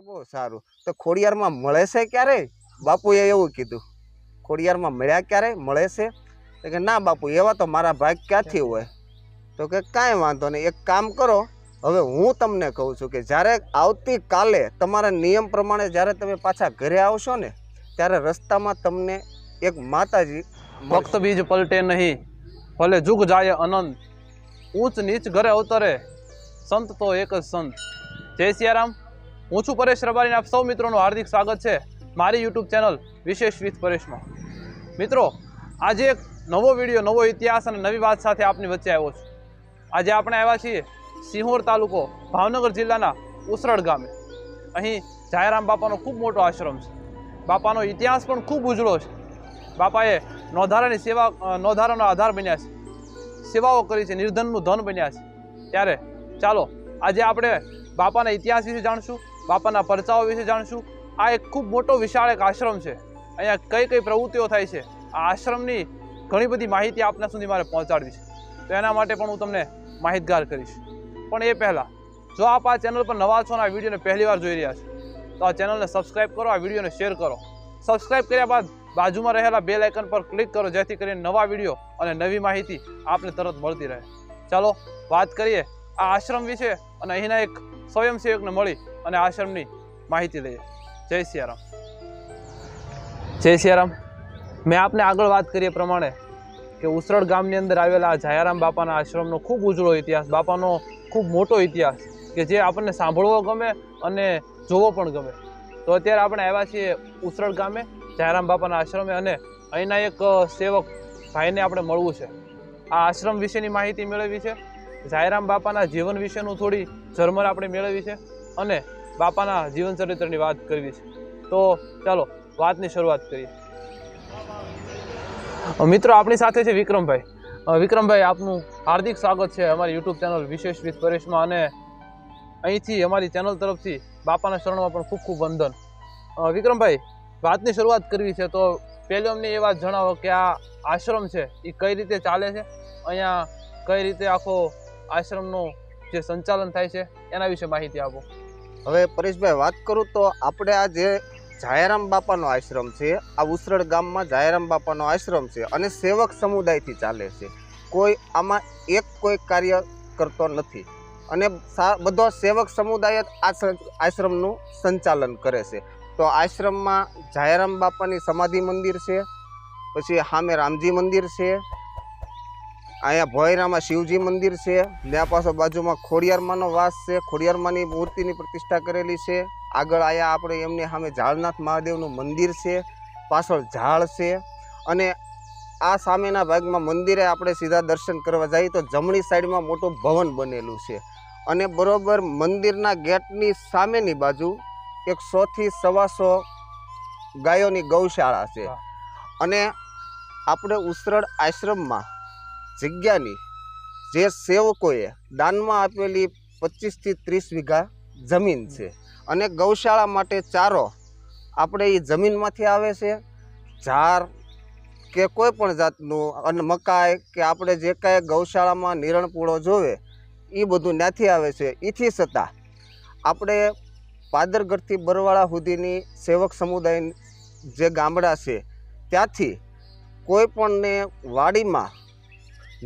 બહુ સારું. તો ખોડિયારમાં મળે છે ક્યારે? બાપુએ એવું કીધું. ખોડિયારમાં મળ્યા ક્યારે મળે છે? તો કે ના બાપુ, એવા તો મારા ભાગ ક્યાંથી હોય. તો કે કાંઈ વાંધો નહીં, એક કામ કરો, હવે હું તમને કહું છું કે જ્યારે આવતીકાલે તમારા નિયમ પ્રમાણે જ્યારે તમે પાછા ઘરે આવશો ને, ત્યારે રસ્તામાં તમને એક માતાજી વક્ત બીજ પલટે નહીં, ભલે જુગ જાય અનંત, ઊંચ નીચ ઘરે અવતરે, સંત તો એક જ સંત. જય સિયારામ. હું છું પરેશ રબારીને આપ સૌ મિત્રોનું હાર્દિક સ્વાગત છે મારી યુટ્યુબ ચેનલ વિશેષ વિથ પરેશમાં. મિત્રો, આજે એક નવો વિડીયો, નવો ઇતિહાસ અને નવી વાત સાથે આપની વચ્ચે આવ્યો છું. આજે આપણે આવ્યા છીએ સિહોર તાલુકો, ભાવનગર જિલ્લાના ઉસરડ ગામે. અહીં જાયરામ બાપાનો ખૂબ મોટો આશ્રમ છે. બાપાનો ઇતિહાસ પણ ખૂબ ઉજળો છે. બાપાએ નોંધારાની સેવા, નોંધારાનો આધાર બન્યા છે, સેવાઓ કરી છે, નિર્ધનનું ધન બન્યા છે. ત્યારે ચાલો આજે આપણે બાપાના ઇતિહાસ વિશે જાણશું, બાપાના પરચાઓ વિશે જાણશું. આ એક ખૂબ મોટો વિશાળ એક આશ્રમ છે. અહીંયા કઈ કઈ પ્રવૃત્તિઓ થાય છે, આ આશ્રમની ઘણી બધી માહિતી આપના સુધી મારે પહોંચાડવી છે. તો એના માટે પણ હું તમને માહિતગાર કરીશ. પણ એ પહેલાં, જો આપ આ ચેનલ પર નવા છો અને આ વિડીયોને પહેલી વાર જોઈ રહ્યા છો, તો આ ચેનલને સબસ્ક્રાઈબ કરો, આ વિડીયોને શેર કરો. સબસ્ક્રાઈબ કર્યા બાદ બાજુમાં રહેલા બેલ આઇકન પર ક્લિક કરો, જેથી કરીને નવા વિડીયો અને નવી માહિતી આપને તરત મળતી રહે. ચાલો વાત કરીએ આ આશ્રમ વિશે અને અહીંના એક સ્વયંસેવકને મળી અને આશ્રમની માહિતી લઈએ. જય સિયારામ. જય સિયારામ. મેં આપને આગળ વાત કરીએ પ્રમાણે કે ઉસરડ ગામની અંદર આવેલા આ જાયારામ બાપાના આશ્રમનો ખૂબ ઉજળો ઇતિહાસ, બાપાનો ખૂબ મોટો ઇતિહાસ કે જે આપણને સાંભળવો ગમે અને જોવો પણ ગમે. તો અત્યારે આપણે આવ્યા છીએ ઉસરડ ગામે જાયારામ બાપાના આશ્રમે અને અહીંના એક સેવક ભાઈને આપણે મળવું છે. આ આશ્રમ વિશેની માહિતી મેળવવી છે, જાયારામ બાપાના જીવન વિશેનું થોડી ઝરમર આપણે મેળવવી છે અને બાપાના જીવન ચરિત્રની વાત કરવી છે. તો ચાલો વાતની શરૂઆત કરીએ. મિત્રો, આપણી સાથે છે વિક્રમભાઈ. વિક્રમભાઈ, આપનું હાર્દિક સ્વાગત છે અમારી યુટ્યુબ ચેનલ વિશેષ વિથ પરેશમાં અને અહીંથી અમારી ચેનલ તરફથી બાપાના શરણમાં પણ ખૂબ ખૂબ વંદન. વિક્રમભાઈ, વાતની શરૂઆત કરવી છે તો પહેલી અમને એ વાત જણાવો કે આ આશ્રમ છે એ કઈ રીતે ચાલે છે, અહીંયા કઈ રીતે આખો આશ્રમનું જે સંચાલન થાય છે એના વિશે માહિતી આપો. હવે પરેશભાઈ, વાત કરું તો આપણે આ જે જાયારામ બાપાનો આશ્રમ છે, આ ઉસરડ ગામમાં જાયારામ બાપાનો આશ્રમ છે અને સેવક સમુદાયથી ચાલે છે. કોઈ આમાં એક કોઈ કાર્ય કરતો નથી અને બધો સેવક સમુદાય જ આ આશ્રમનું સંચાલન કરે છે. તો આશ્રમમાં જાયારામ બાપાની સમાધિ મંદિર છે, પછી સામે રામજી મંદિર છે, અહીંયા ભોયરામાં શિવજી મંદિર છે, ત્યાં પાછો બાજુમાં ખોડિયારમાંનો વાસ છે, ખોડિયારમાંની મૂર્તિની પ્રતિષ્ઠા કરેલી છે. આગળ અહીંયા આપણે એમની સામે ઝાડનાથ મહાદેવનું મંદિર છે, પાછળ ઝાડ છે અને આ સામેના ભાગમાં મંદિરે આપણે સીધા દર્શન કરવા જઈએ તો જમણી સાઈડમાં મોટું ભવન બનેલું છે અને બરોબર મંદિરના ગેટની સામેની બાજુ 100 થી 125 ગાયોની ગૌશાળા છે. અને આપણે ઉસરડ આશ્રમમાં જગ્યાની જે સેવકોએ દાનમાં આપેલી 25 થી 30 વીઘા જમીન છે અને ગૌશાળા માટે ચારો આપણે એ જમીનમાંથી આવે છે. ઝાર કે કોઈ પણ જાતનું અને મકાઈ કે આપણે જે કાંઈ ગૌશાળામાં નિરણપૂળો જોવે એ બધું ત્યાંથી આવે છે. એથી છતાં આપણે પાદરગઢથી બરવાળા સુધીની સેવક સમુદાય જે ગામડા છે ત્યાંથી કોઈ પણને વાડીમાં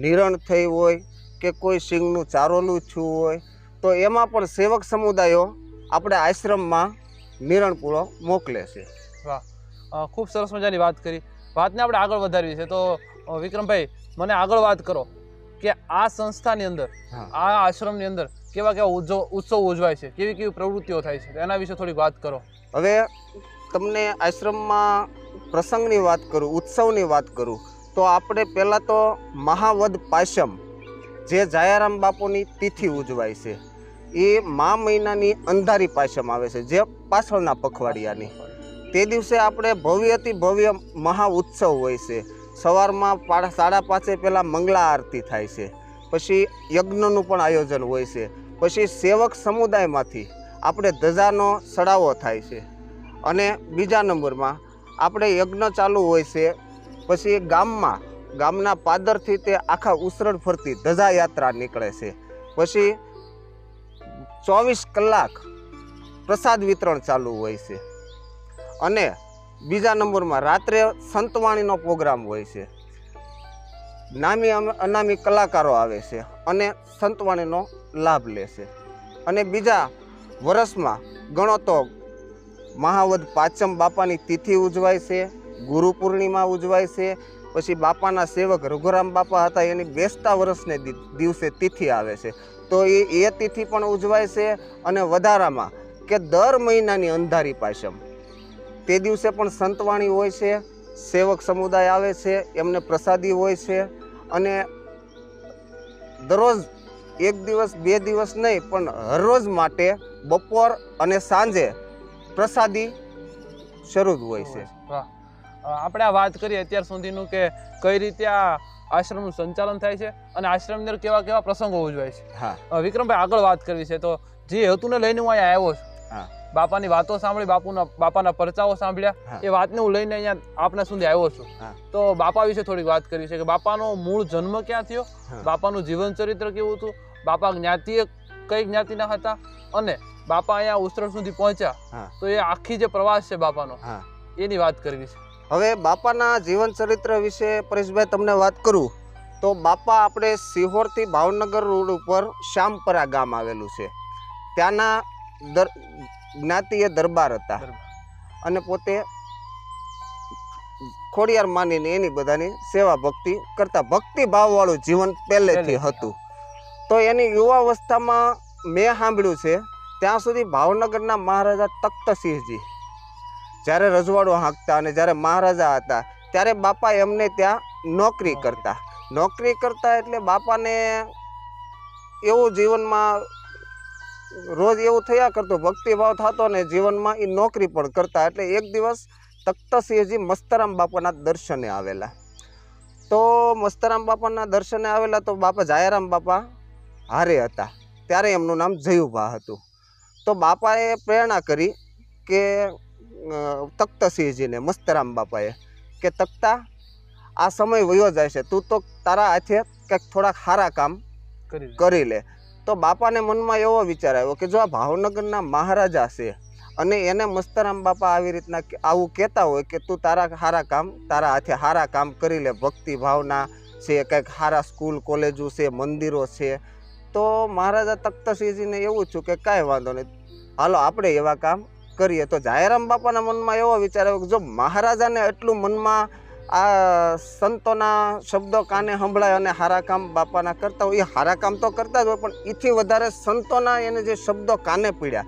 નિરણ થઈ હોય કે કોઈ સિંગનું ચારોલું થયું હોય તો એમાં પણ સેવક સમુદાયો આપણે આશ્રમમાં નિરણપૂળો મોકલે છે. વાહ, ખૂબ સરસ મજાની વાત કરી. વાતને આપણે આગળ વધારવી છે તો વિક્રમભાઈ, મને આગળ વાત કરો કે આ સંસ્થાની અંદર, આ આશ્રમની અંદર કેવા કેવા ઉત્સવ ઉજવાય છે, કેવી કેવી પ્રવૃત્તિઓ થાય છે, એના વિશે થોડીક વાત કરો. હવે તમને આશ્રમમાં પ્રસંગની વાત કરું, ઉત્સવની વાત કરું તો આપણે પહેલાં તો મહાવદ પાયસમ જે જાયારામ બાપુની તિથિ ઉજવાય છે એ મહિનાની અંધારી પાયસમ આવે છે, જે પાછળના પખવાડિયાની. તે દિવસે આપણે ભવ્યથી ભવ્ય મહા ઉત્સવ હોય છે. સવારમાં 5:30 પહેલાં મંગળા આરતી થાય છે, પછી યજ્ઞનું પણ આયોજન હોય છે, પછી સેવક સમુદાયમાંથી આપણે ધજાનો ચડાવો થાય છે અને બીજા નંબરમાં આપણે યજ્ઞ ચાલુ હોય છે. પછી ગામના પાદરથી તે આખા ઉસરડ ફરતી ધજા યાત્રા નીકળે છે. પછી 24 કલાક પ્રસાદ વિતરણ ચાલુ હોય છે. અને બીજા નંબરમાં રાત્રે સંતવાણીનો પ્રોગ્રામ હોય છે. નામી અનામી કલાકારો આવે છે અને સંતવાણીનો લાભ લે છે. અને બીજા વર્ષમાં ગણો તો મહાવદ પાંચમ બાપાની તિથિ ઉજવાય છે, ગુરુ પૂર્ણિમા ઉજવાય છે, પછી બાપાના સેવક રઘુરામ બાપા હતા એની બેસતા વર્ષને દિવસે તિથિ આવે છે. તો એ તિથિ પણ ઉજવાય છે. અને વધારામાં કે દર મહિનાની અંધારી પાંચમ તે દિવસે પણ સંતવાણી હોય છે, સેવક સમુદાય આવે છે, એમને પ્રસાદી હોય છે. અને દરરોજ એક દિવસ બે દિવસ નહીં પણ હરરોજ માટે બપોર અને સાંજે પ્રસાદી શરૂ જ હોય છે. વાહ. આપણે આ વાત કરીએ અત્યાર સુધીનું કે કઈ રીતે આ આશ્રમનું સંચાલન થાય છે અને આશ્રમની અંદર કેવા કેવા પ્રસંગો ઉજવાય છે. હા વિક્રમભાઈ, આગળ વાત કરવી છે તો જે હેતુને લઈને હું અહીંયા આવ્યો છું, હા, બાપાની વાતો સાંભળી, બાપાના પરચાઓ સાંભળ્યા, હા. એ વાતને હું લઈને અહીંયા આપના સુધી આવ્યો છું. હા. તો બાપા વિશે થોડીક વાત કરવી છે કે બાપાનો મૂળ જન્મ ક્યાં થયો, હા. બાપાનું જીવન ચરિત્ર કેવું હતું, બાપા જ્ઞાતિએ કઈ જ્ઞાતિના હતા, અને બાપા અહીંયા ઉસરણ સુધી પહોંચ્યા, હા. તો એ આખી જે પ્રવાસ છે બાપાનો, હા. એની વાત કરવી છે. હવે બાપાના જીવન ચરિત્ર વિશે પરેશભાઈ તમને વાત કરું તો બાપા આપણે સિહોરથી ભાવનગર રોડ ઉપર શ્યામપરા ગામ આવેલું છે. ત્યાંના જ્ઞાતિએ દરબાર હતા અને પોતે ખોડિયાર માનીને એની બધાની સેવા ભક્તિ કરતા. ભક્તિ ભાવવાળું જીવન પહેલેથી હતું. તો એની યુવાવસ્થામાં મેં સાંભળ્યું છે ત્યાં સુધી ભાવનગરના મહારાજા તખ્તસિંહજી જ્યારે રજવાડું હાંકતા અને જ્યારે મહારાજા હતા ત્યારે બાપા એમને ત્યાં નોકરી કરતા એટલે બાપાને એવું જીવનમાં રોજ એવું થયા કરતું, ભક્તિભાવ થતો ને જીવનમાં એ નોકરી પણ કરતા. એટલે એક દિવસ તખ્તસિંહજી મસ્તરામ બાપાના દર્શને આવેલા. તો મસ્તરામ બાપાના દર્શને આવેલા તો બાપા જાયારામ બાપા હારે હતા. ત્યારે એમનું નામ જયુભા હતું. તો બાપાએ પ્રેરણા કરી કે તખ્તસિંહજીને, મસ્તરામ બાપાએ, કે તખ્તા, આ સમય વયો જાય છે, તું તો તારા હાથે કંઈક થોડાક સારા કામ કરી લે. તો બાપાને મનમાં એવો વિચાર આવ્યો કે જો આ ભાવનગરના મહારાજા છે અને એને મસ્તરામ બાપા આવી રીતના આવું કહેતા હોય કે તું તારા હાથે સારા કામ કરી લે, ભક્તિ ભાવના છે, કંઈક સારા સ્કૂલ કોલેજો છે, મંદિરો છે, તો મહારાજા તખ્તસિંહજીને એવું થયું કે કાંઈ વાંધો નહીં, હાલો આપણે એવા કામ કરીએ. તો જાયારામ બાપાના મનમાં એવો વિચાર આવ્યો કે જો મહારાજાને એટલું મનમાં આ સંતોના શબ્દો કાને સંભળાય અને સારા કામ બાપાના કરતા હોય, એ સારા કામ તો કરતા જ હોય, પણ એથી વધારે સંતોના એને જે શબ્દો કાને પીડ્યા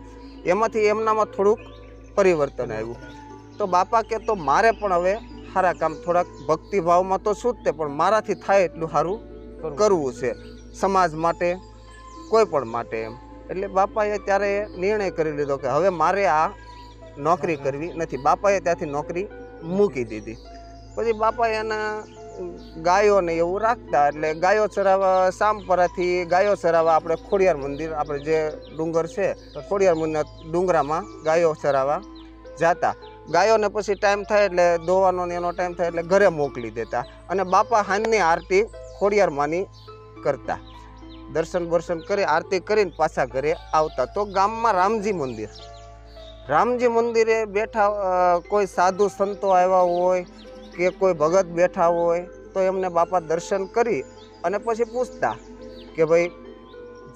એમાંથી એમનામાં થોડુંક પરિવર્તન આવ્યું. તો બાપા કે તો મારે પણ હવે સારા કામ થોડાક ભક્તિભાવમાં તો શું જ તે, પણ મારાથી થાય એટલું સારું કરવું છે સમાજ માટે, કોઈ પણ માટે એમ. એટલે બાપાએ ત્યારે નિર્ણય કરી લીધો કે હવે મારે આ નોકરી કરવી નથી. બાપાએ ત્યાંથી નોકરી મૂકી દીધી. પછી બાપા એના ગાયોને એવું રાખતા, એટલે ગાયો ચરાવવા સામપરાથી ગાયો ચરાવવા આપણે ખોડિયાર મંદિર, આપણે જે ડુંગર છે ખોડિયાર મંદિરના ડુંગરામાં ગાયો ચરાવવા જતા. ગાયોને પછી ટાઈમ થાય એટલે દોવાનો ને એનો ટાઈમ થાય એટલે ઘરે મોકલી દેતા. અને બાપા હાંજની આરતી ખોડિયારમાંની કરતા, દર્શન બર્શન કરી આરતી કરીને પાછા ઘરે આવતા. તો ગામમાં રામજી મંદિરે બેઠા કોઈ સાધુ સંતો આવ્યા હોય કે કોઈ ભગત બેઠા હોય તો એમને બાપા દર્શન કરી અને પછી પૂછતા કે ભાઈ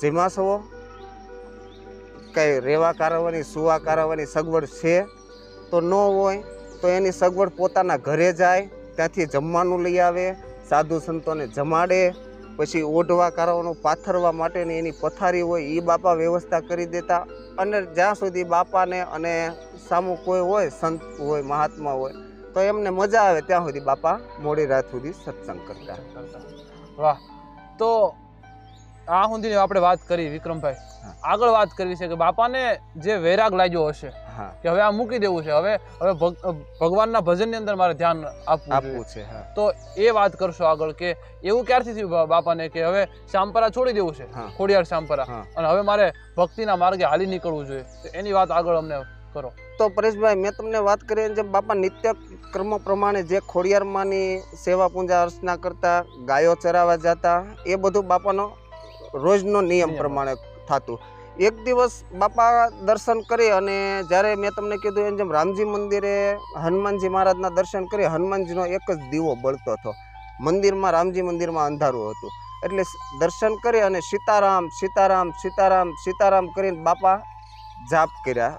જીમા છો, કંઈ રેવા કારવાની સુવા કારવાની સગવડ છે? તો ન હોય તો એની સગવડ પોતાના ઘરે જાય, ત્યાંથી જમવાનું લઈ આવે, સાધુ સંતોને જમાડે, પછી ઓઢવા કારવાનું પાથરવા માટેની એની પથારી હોય એ બાપા વ્યવસ્થા કરી દેતા. અને જ્યાં સુધી બાપાને અને સામું કોઈ હોય, સંત હોય, મહાત્મા હોય, તો એમને મજા આવે ત્યાં સુધી બાપા મોડી રાત સુધી સત્સંગ કરતા. વાહ. તો આ સુધીની આપણે વાત કરી વિક્રમભાઈ. આગળ વાત કરવી છે કે બાપાને જે વૈરાગ લાગ્યો હશે કે હવે આ મૂકી દેવું છે, હવે ભગવાનના ભજનની અંદર મારે ધ્યાન આપવું છે, તો એ વાત કરશો આગળ કે એવું ક્યારથી થયું બાપાને કે હવે શ્યામપરા છોડી દેવું છે, ખોડિયાર શ્યામપરા, અને હવે મારે ભક્તિના માર્ગે હાલી નીકળવું જોઈએ, તો એની વાત આગળ અમને કરો. તો પરેશભાઈ, મેં તમને વાત કરી જેમ બાપા નિત્ય કર્મ પ્રમાણે જે ખોડિયારમાંની સેવા પૂજા અર્ચના કરતા, ગાયો ચરાવવા જતા, એ બધું બાપાનો રોજનો નિયમ પ્રમાણે થતું. એક દિવસ બાપા દર્શન કરી અને જ્યારે મેં તમને કીધું એમ જેમ રામજી મંદિરે હનુમાનજી મહારાજના દર્શન કરી, હનુમાનજીનો એક જ દીવો બળતો હતો મંદિરમાં, રામજી મંદિરમાં અંધારું હતું. એટલે દર્શન કરી અને સીતારામ સીતારામ સીતારામ સીતારામ કરીને બાપા જાપ કર્યા,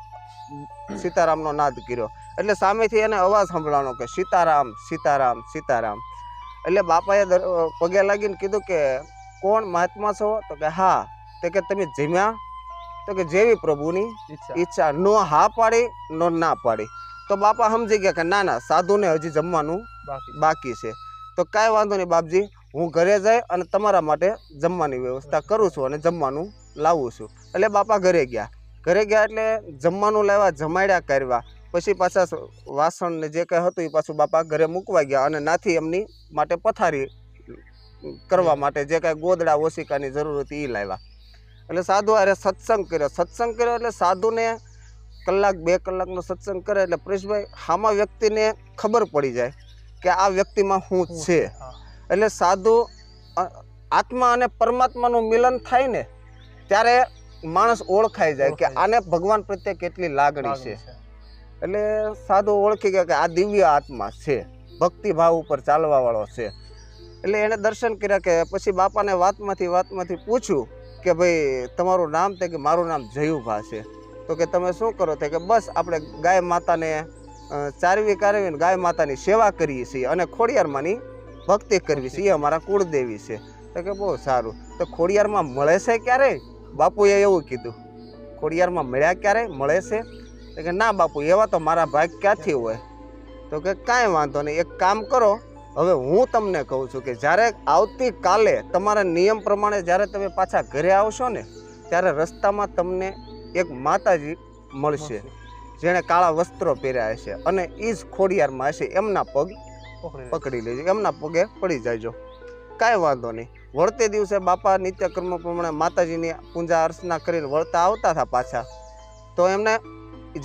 સીતારામનો નાદ કર્યો. એટલે સામેથી એને અવાજ સંભળાણો કે સીતારામ સીતારામ સીતારામ. એટલે બાપાએ પગે લાગીને કીધું કે કોણ મહાત્મા છો? તો કે હા. તો કે તમે જમ્યા? તો કે જેવી પ્રભુની ઈચ્છા. નો હા પાડી નો ના પાડી. તો બાપા સમજી ગયા કે ના ના, સાધુને હજી જમવાનું બાકી છે. તો કાંઈ વાંધો નહીં બાપજી, હું ઘરે જઈ અને તમારા માટે જમવાની વ્યવસ્થા કરું છું અને જમવાનું લાવું છું. એટલે બાપા ઘરે ગયા. ઘરે ગયા એટલે જમવાનું લાવ્યા, જમાડ્યા કરવા. પછી પાછા વાસણ ને જે કંઈ હતું એ પાછું બાપા ઘરે મૂકવા ગયા અને નાથી એમની માટે પથારી કરવા માટે જે કાંઈ ગોદડા ઓશિકાની જરૂર હતી એ લાવ્યા. એટલે સાધુ અરે સત્સંગ કર્યો. સત્સંગ કર્યો એટલે સાધુને કલાક 2 કલાકનો સત્સંગ કરે એટલે પરેશભાઈ હામા વ્યક્તિને ખબર પડી જાય કે આ વ્યક્તિમાં શું છે. એટલે સાધુ આત્મા અને પરમાત્માનું મિલન થાય ને ત્યારે માણસ ઓળખાઈ જાય કે આને ભગવાન પ્રત્યે કેટલી લાગણી છે. એટલે સાધુ ઓળખી ગયા કે આ દિવ્ય આત્મા છે, ભક્તિ ભાવ ઉપર ચાલવા વાળો છે. એટલે એને દર્શન કર્યા. કે પછી બાપાને વાતમાંથી પૂછ્યું કે ભાઈ તમારું નામ? તે કે મારું નામ જયુભા છે. તો કે તમે શું કરો? તે કે બસ આપણે ગાય માતાને ચારવી કારવીને ગાય માતાની સેવા કરીએ છીએ અને ખોડિયારમાંની ભક્તિ કરવી છે, એ અમારા કુળદેવી છે. તો કે બહુ સારું. તો ખોડિયારમાં મળે છે ક્યારે? બાપુએ એવું કીધું. ખોડિયારમાં મળ્યા ક્યારે? મળે છે? તો કે ના બાપુ, એવા તો મારા ભાગ ક્યાંથી હોય. તો કે કાંઈ વાંધો નહીં, એક કામ કરો, હવે હું તમને કહું છું કે જ્યારે આવતીકાલે તમારા નિયમ પ્રમાણે જ્યારે તમે પાછા ઘરે આવશો ને ત્યારે રસ્તામાં તમને એક માતાજી મળશે જેણે કાળા વસ્ત્રો પહેર્યા હશે અને એ જ ખોડિયારમાં હશે. એમના પગ પકડી લેજો, એમના પગે પડી જાયજો. કાંઈ વાંધો નહીં. વળતે દિવસે બાપા નિત્યકર્મ પ્રમાણે માતાજીની પૂજા અર્ચના કરીને વળતા આવતા હતા પાછા. તો એમને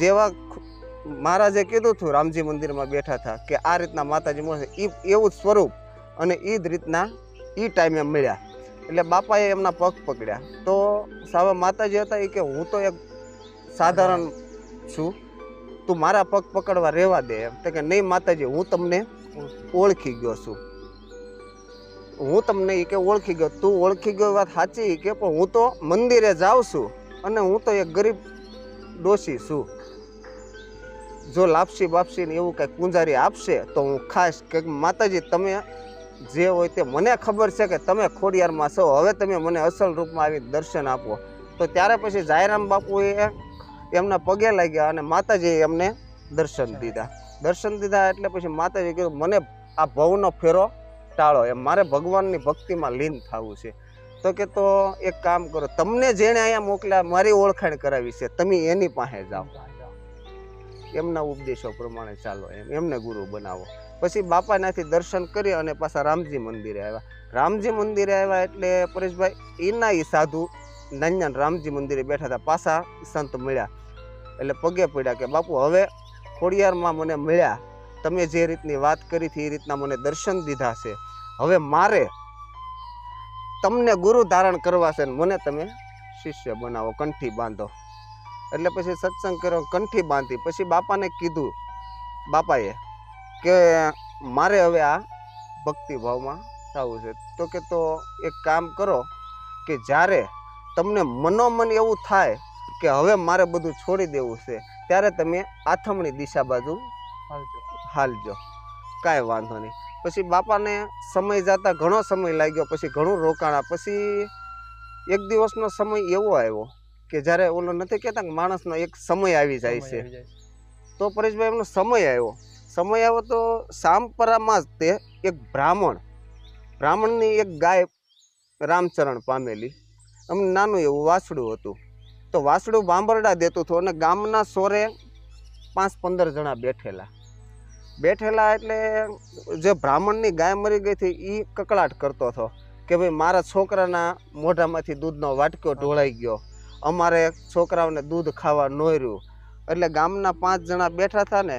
જેવા મહારાજે કીધું હતું, રામજી મંદિરમાં બેઠા હતા કે આ રીતના માતાજી મળશે, એવું જ સ્વરૂપ અને એ જ રીતના એ ટાઈમે મળ્યા. એટલે બાપાએ એમના પગ પકડ્યા. તો સાવા માતાજી હતા એ કે હું તો એક સાધારણ છું, તું મારા પગ પકડવા રહેવા દે. એમ તો કે નહીં માતાજી, હું તમને ઓળખી ગયો છું, હું તમને એ કે ઓળખી ગયો. તું ઓળખી ગયો વાત સાચી કે, પણ હું તો મંદિરે જાઉં છું અને હું તો એક ગરીબ ડોશી છું. જો લાપસી બાપસી ને એવું કંઈક પૂંજારી આપશે તો હું ખાસ કે માતાજી તમે જે હોય તે મને ખબર છે કે તમે ખોડિયારમાં છો, હવે તમે મને અસલ રૂપમાં આવી દર્શન આપો. તો ત્યારે પછી જાયરામ બાપુએ એમના પગે લાગ્યા અને માતાજીએ એમને દર્શન દીધા. દર્શન દીધા એટલે પછી માતાજી કીધું મને આ ભવનો ફેરો ટાળો, એમ મારે ભગવાનની ભક્તિમાં લીન થવું છે. તો કે તો એક કામ કરો, તમને જેણે અહીંયા મોકલ્યા મારી ઓળખાણ કરાવી છે, તમે એની પાસે જાઓ, એમના ઉપદેશો પ્રમાણે ચાલો, એમને ગુરુ બનાવો. પછી બાપા ત્યાંથી દર્શન કરી અને પાછા રામજી મંદિરે આવ્યા. રામજી મંદિરે આવ્યા એટલે પરેશભાઈ એના એ સાધુ નાન્યા રામજી મંદિરે બેઠા હતા. પાછા સંત મળ્યા એટલે પગે પડ્યા કે બાપુ હવે ખોડિયારમાં મને મળ્યા, તમે જે રીતની વાત કરી હતી એ રીતના મને દર્શન દીધા છે, હવે મારે તમને ગુરુ ધારણ કરવા છે ને મને તમે શિષ્ય બનાવો, કંઠી બાંધો. એટલે પછી સત્સંગ કર્યો, કંઠી બાંધી. પછી બાપાને કીધું બાપાએ કે મારે હવે આ ભક્તિભાવમાં થવું છે. તો કે તો એક કામ કરો કે જ્યારે તમને મનોમન એવું થાય કે હવે મારે બધું છોડી દેવું છે ત્યારે તમે આથમણી દિશા બાજુ હાલજો, કાંઈ વાંધો નહીં. પછી બાપાને સમય જતા ઘણો સમય લાગ્યો, પછી ઘણું રોકાણા. પછી એક દિવસનો સમય એવો આવ્યો કે જ્યારે ઓલો નથી કહેતા કે માણસનો એક સમય આવી જાય છે, તો પરેશભાઈ એમનો સમય આવ્યો તો સામપરામાં જ તે એક બ્રાહ્મણની એક ગાય રામચરણ પામેલી, એમ નાનું એવું વાછડું હતું. તો વાછડું બાંભરડા દેતું હતું અને ગામના સોરે 5-15 જણા બેઠેલા. એટલે જે બ્રાહ્મણની ગાય મરી ગઈ હતી એ કકળાટ કરતો હતો કે ભાઈ મારા છોકરાના મોઢામાંથી દૂધનો વાટકો ઢોળાઈ ગયો, અમારે છોકરાઓને દૂધ ખાવા ન રહ્યું. એટલે ગામના 5 જણા બેઠા હતા ને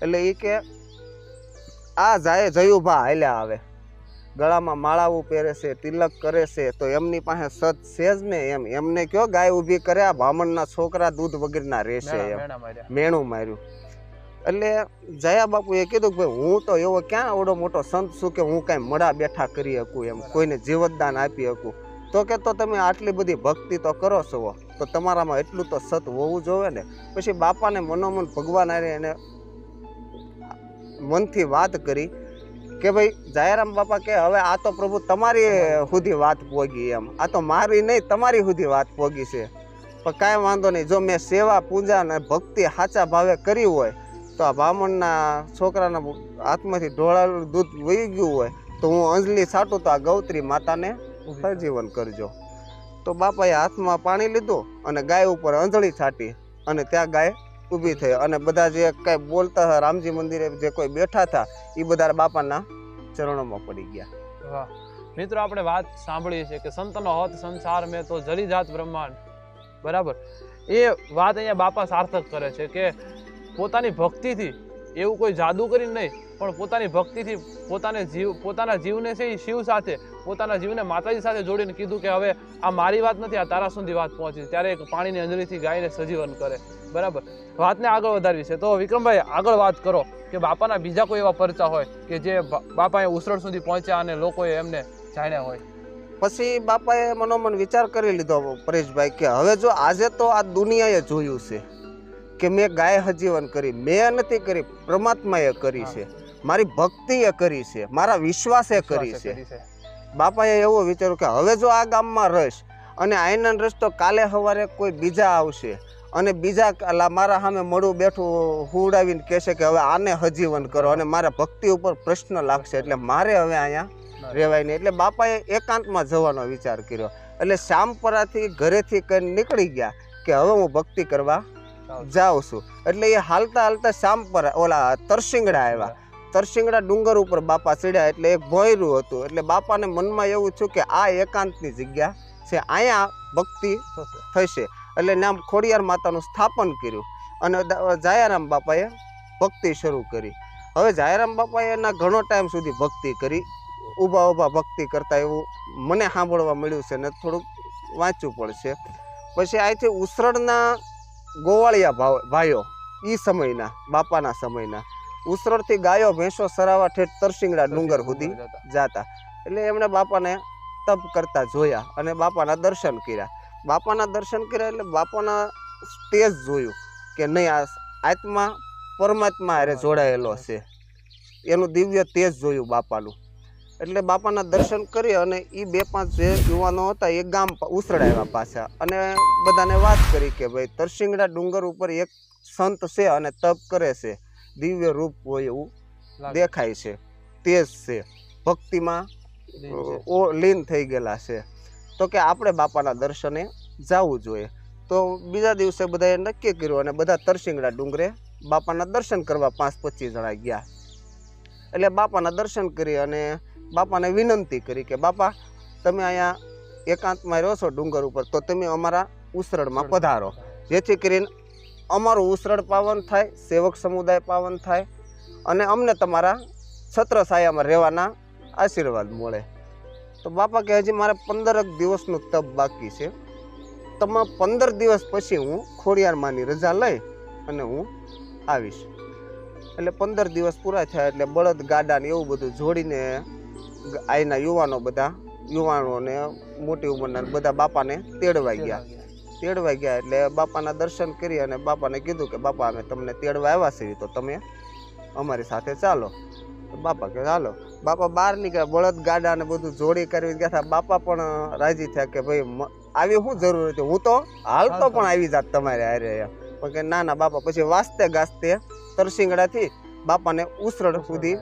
એટલે એ કે આ જયુભા હાલ્યા આવે. ગળામાં માળાઓ પહેરે છે, તિલક કરે છે, તો એમની પાસે સત છે જ ને. એમને કયો ગાય ઊભી કરે, આ બ્રાહ્મણના છોકરા દૂધ વગરના રહેશે એમ મેણું માર્યું. એટલે જયા બાપુએ કીધું કે ભાઈ હું તો એવો ક્યાં આવડો મોટો સંત છું કે હું કાંઈ મડા બેઠા કરી શકું એમ, કોઈને જીવતદાન આપી શકું. તો કે તો તમે આટલી બધી ભક્તિ તો કરો છો, તો તમારામાં એટલું તો સત હોવું જોઈએ ને. પછી બાપાને મનોમન ભગવાન આરે એને મનથી વાત કરી કે ભાઈ જાયારામ બાપા કે હવે આ તો પ્રભુ તમારી સુધી વાત પોગી એમ, આ તો મારી નહીં તમારી સુધી વાત પોગી છે. પણ કાંઈ વાંધો નહીં, જો મેં સેવા પૂજા અને ભક્તિ સાચા ભાવે કરી હોય તો આ બ્રાહ્મણના છોકરાના હાથમાંથી ઢોળાયેલું દૂધ વહી ગયું હોય તો હું અંજલિ છાંટું તો આ ગૌત્રી માતાને સજીવન કરજો. તો બાપાએ હાથમાં પાણી લીધું અને ગાય ઉપર અંજળી છાંટી અને ત્યાં ગાય ઊભી થઈ. અને બધા જે કાંઈ બોલતા હતા રામજી મંદિરે જે કોઈ બેઠા હતા એ બધા બાપાના ચરણોમાં પડી ગયા. વાહ મિત્રો, આપણે વાત સાંભળીએ છીએ કે સંતનો હત સંસાર મેં તો જલી જાત બ્રહ્માંડ, બરાબર. એ વાત અહીંયા બાપા સાર્થક કરે છે કે પોતાની ભક્તિથી, એવું કોઈ જાદુ કરીને નહીં, પણ પોતાની ભક્તિથી પોતાના જીવને છે એ શિવ સાથે, પોતાના જીવને માતાજી સાથે જોડીને કીધું કે હવે આ મારી વાત નથી, આ તારા સુધી વાત પહોંચી. ત્યારે એક પાણીની અંજળીથી ગાયને સજીવન કરે, બરાબર. વાતને આગળ વધારવી છે તો વિક્રમભાઈ આગળ વાત કરો કે બાપાના બીજા કોઈ એવા પરચા હોય કે જે બાપાએ ઉસરડ સુધી પહોંચ્યા અને લોકોએ એમને જાણ્યા હોય. પછી બાપાએ મનોમન વિચાર કરી લીધો પરેશભાઈ કે હવે જો આજે તો આ દુનિયાએ જોયું છે કે મેં ગાય સજીવન કરી, મેં નથી કરી, પરમાત્માએ કરી છે, મારી ભક્તિએ કરી છે, મારા વિશ્વાસે કરી છે. બાપાએ એવું વિચાર્યું કે હવે જો આ ગામમાં રહીશ અને આયનન રસ્તો કાલે સવારે કોઈ બીજા આવશે અને બીજા મારા સામે મળું બેઠું હુડાવીને કહેશે કે હવે આને સજીવન કરો અને મારા ભક્તિ ઉપર પ્રશ્ન લાગશે, એટલે મારે હવે અહીંયા રહેવાય નહીં. એટલે બાપાએ એકાંતમાં જવાનો વિચાર કર્યો. એટલે શ્યામપરાથી ઘરેથી કઈ નીકળી ગયા કે હવે હું ભક્તિ કરવા જાઉં છું. એટલે એ હાલતા હાલતા શ્યામપરા ઓલા તરસિંગડા આવ્યા. તરસિંગડા ડુંગર ઉપર બાપા ચડ્યા એટલે એક ભોયરું હતું. એટલે બાપાને મનમાં એવું થયું કે આ એકાંતની જગ્યા છે, અહીંયા ભક્તિ થશે. એટલે નામ ખોડિયાર માતાનું સ્થાપન કર્યું અને જાયારામ બાપાએ ભક્તિ શરૂ કરી. હવે જાયારામ બાપાએ એના ઘણો ટાઈમ સુધી ભક્તિ કરી, ઊભા ઊભા ભક્તિ કરતા એવું મને સાંભળવા મળ્યું છે ને થોડુંક વાંચવું પડશે. પછી અહીંથી ઉસરડના ગોવાળિયા ભાઈઓ એ સમયના બાપાના સમયના ઉસરડથી ગાયો ભેંસો સરાવા ઠેઠ તરસિંગડા ડુંગર સુધી જતા. એટલે એમણે બાપાને તપ કરતા જોયા અને બાપાના દર્શન કર્યા. બાપાના દર્શન કર્યા એટલે બાપાના તેજ જોયું કે નહીં આ આત્મા પરમાત્મા હારે જોડાયેલો છે, એનું દિવ્ય તેજ જોયું બાપાનું. એટલે બાપાના દર્શન કરી અને એ 2-5 જે યુવાનો હતા એ ગામ ઉસરડ આવ્યા પાછા અને બધાને વાત કરી કે ભાઈ તરસિંગડા ડુંગર ઉપર એક સંત છે અને તપ કરે છે, દિવ્ય રૂપ હોય એવું દેખાય છે, તેજ છે, ભક્તિમાં લીન થઈ ગયેલા છે, તો કે આપણે બાપાના દર્શને જવું જોઈએ. તો બીજા દિવસે બધાએ નક્કી કર્યું અને બધા તરસિંગડા ડુંગરે બાપાના દર્શન કરવા 5-25 જણા ગયા. એટલે બાપાના દર્શન કરી અને બાપાને વિનંતી કરી કે બાપા તમે અહીંયા એકાંતમાં રહો છો ડુંગર ઉપર, તો તમે અમારા ઉસરડમાં પધારો, જેથી કરીને અમારું ઉસરડ પાવન થાય, સેવક સમુદાય પાવન થાય અને અમને તમારા છત્ર છાયામાં રહેવાના આશીર્વાદ મળે. તો બાપા કે હજી મારે 15 દિવસનું તપ બાકી છે, તમે 15 દિવસ પછી હું ખોડિયારમાંની રજા લઈ અને હું આવીશ. એટલે 15 દિવસ પૂરા થયા એટલે બળદ ગાડા ને એવું બધું જોડીને આઈના યુવાનો ને મોટી ઉંમરના બધા બાપાને તેડવા ગયા. એટલે બાપાના દર્શન કરી અને બાપાને કીધું કે બાપા અમે તમને તેડવા આવ્યા છીએ તો તમે અમારી સાથે ચાલો. બાપા કે ચાલો. બાપા બહાર નીકળ્યા, બળદ ગાડા ને બધું જોડી કરી ગયા હતા. બાપા પણ રાજી થયા કે ભાઈ આવી શું જરૂર હતી, હું તો હાલતો પણ આવી જાત તમારે હારે. પણ કે ના ના બાપા. પછી વાસ્તે ગાસ્તે તરસિંગડાથી બાપાને ઉસરડ સુધી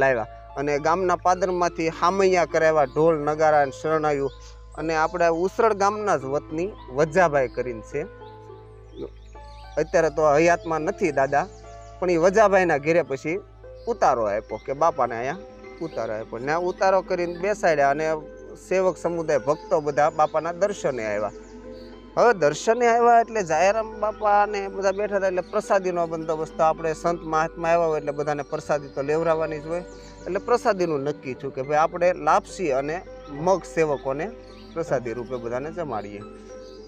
લાવ્યા અને ગામના પાદરમાંથી હામૈયા કરાવ્યા, ઢોલ નગારા શરણાયું. અને આપણે ઉસરડ ગામના જ વતની વજાભાઈ કરીને છે, અત્યારે તો હયાતમાં નથી દાદા, પણ એ વજાભાઈના ઘેરે પછી ઉતારો આપ્યો કે બાપાને અહીંયા ઉતારો આપ્યો. ને ઉતારો કરીને બેસાડ્યા અને સેવક સમુદાય ભક્તો બધા બાપાના દર્શને આવ્યા. હવે દર્શને આવ્યા એટલે જાયરામ બાપા ને બધા બેઠા હતા એટલે પ્રસાદીનો બંદોબસ્ત, આપણે સંત મહાત્મા આવ્યા હોય એટલે બધાને પ્રસાદી તો લેવરાવવાની જ હોય, એટલે પ્રસાદીનું નક્કી થયું કે ભાઈ આપણે લાપસી અને મગ સેવકોને પ્રસાદી રૂપે બધાને જમાડીએ.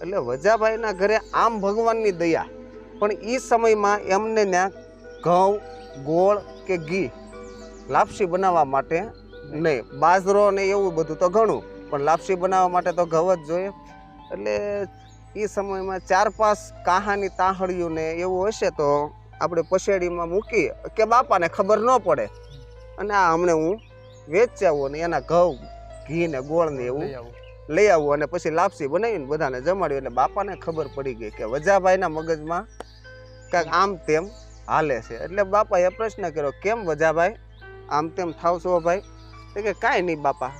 એટલે વજાભાઈના ઘરે આમ ભગવાનની દયા, પણ એ સમયમાં એમને ત્યાં ઘઉં, ગોળ કે ઘી લાપસી બનાવવા માટે નહીં, બાજરો ને એવું બધું તો ઘણું, પણ લાપસી બનાવવા માટે તો ઘઉં જ જોઈએ. એટલે એ સમયમાં 4-5 કાહાની તાહળીઓ ને એવું હશે તો આપણે પસેડીમાં મૂકી કે બાપાને ખબર ન પડે, અને આ હમણે હું વેચાવું ને એના ઘઉં, ઘી ને ગોળ ને એવું લઈ આવું અને પછી લાપસી બનાવીને બધાને જમાડ્યું. એટલે બાપાને ખબર પડી ગઈ કે વજાભાઈના મગજમાં કાંઈક આમ તેમ હાલે છે. એટલે બાપાએ પ્રશ્ન કર્યો, કેમ વજાભાઈ આમ તેમ થાવ છો ભાઈ? તે કે કાંઈ નહીં બાપા.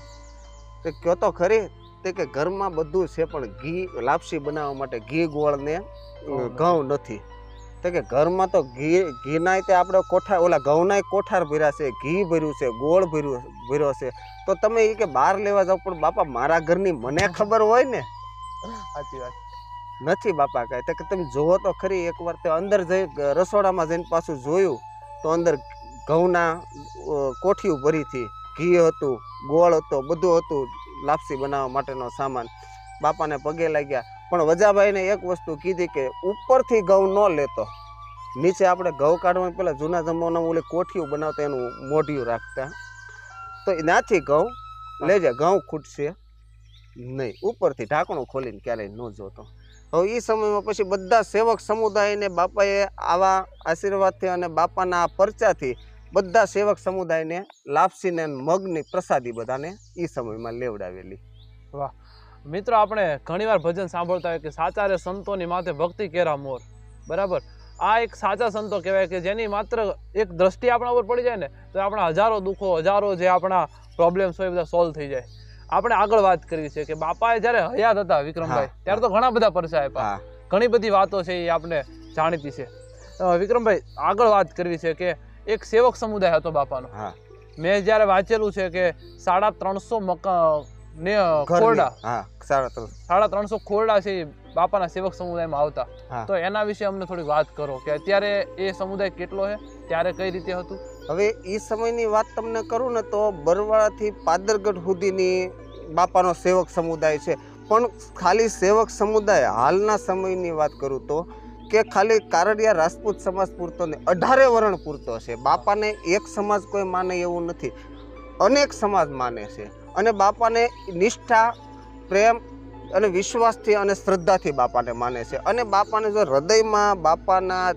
તે કહો તો ખરી. તે કે ઘરમાં બધું છે પણ ઘી લાપસી બનાવવા માટે ઘી ગોળ ને ઘઉં નથી. તો કે ઘરમાં તો ઘીના તે આપણે કોઠાર, ઓલા ઘઉંના કોઠાર ભર્યા છે, ઘી ભર્યું છે, ગોળ ભર્યો છે, તો તમે એ કે બહાર લેવા જાવ. પણ બાપા મારા ઘરની મને ખબર હોય ને. સાચી વાત નથી બાપા કાંઈ. તો કે તમે જોવો તો ખરી. એકવાર તે અંદર જઈ રસોડામાં જઈને પાછું જોયું તો અંદર ઘઉંના કોઠીઓ ભરી હતી, ઘી હતું, ગોળ હતો, બધું હતું, લાપસી બનાવવા માટેનો સામાન. બાપાને પગે લાગ્યા, પણ વજાભાઈને એક વસ્તુ કીધી કે ઉપરથી ઘઉં ન લેતો, નીચે આપણે ઘઉં કાઢવા પેલા જૂના જમાનામાં ઓલી કોઠીઓ બનાવતા એનું મોઢિયું રાખતા, તો એનાથી ઘઉં લેજે, ઘઉં ખૂટશે નહીં. ઉપરથી ઢાંકણું ખોલીને ક્યારેય ન જોતો. હવે એ સમયમાં પછી બધા સેવક સમુદાયને બાપાએ આવા આશીર્વાદથી અને બાપાના આ પરચાથી બધા સેવક સમુદાયને લાપસીને મગની પ્રસાદી બધાને એ સમયમાં લેવડાવેલી. વાહ મિત્રો, આપણે ઘણીવાર ભજન સાંભળતા હોય કે સાચા રે સંતોની માથે ભક્તિ કેરા મોર. બરાબર, આ એક સાચા સંતો કહેવાય કે જેની માત્ર એક દ્રષ્ટિ આપણા ઉપર પડી જાય ને તો આપણા હજારો દુઃખો, હજારો જે આપણા પ્રોબ્લેમ્સ હોય બધા સોલ્વ થઈ જાય. આપણે આગળ વાત કરવી છે કે બાપાએ જ્યારે હયાત હતા વિક્રમભાઈ, ત્યારે તો ઘણા બધા પરચા આપ્યા, ઘણી બધી વાતો છે એ આપણે જાણીતી છે. વિક્રમભાઈ, આગળ વાત કરવી છે કે એક સેવક સમુદાય હતો બાપાનો. મેં જ્યારે વાંચેલું છે કે 350 ખોરડા, 350 ખોરડા છે બાપાના સેવક સમુદાયમાં આવતા. તો એના વિશે અમને થોડી વાત કરો કે અત્યારે એ સમુદાય કેટલો છે, ત્યારે કઈ રીતે હતું? હવે એ સમયની વાત તમને કરું ને તો બરવાળાથી પાદરગઢ સુધીની બાપાનો સેવક સમુદાય છે. પણ ખાલી સેવક સમુદાય હાલના સમયની વાત કરું તો કે ખાલી કારડિયા રાજપૂત સમાજ પૂરતો ને 18 વર્ણ પૂરતો છે. બાપાને એક સમાજ કોઈ માને એવું નથી, અનેક સમાજ માને છે. અને બાપાને નિષ્ઠા, પ્રેમ અને વિશ્વાસથી અને શ્રદ્ધાથી બાપાને માને છે. અને બાપાને જો હૃદયમાં, બાપાના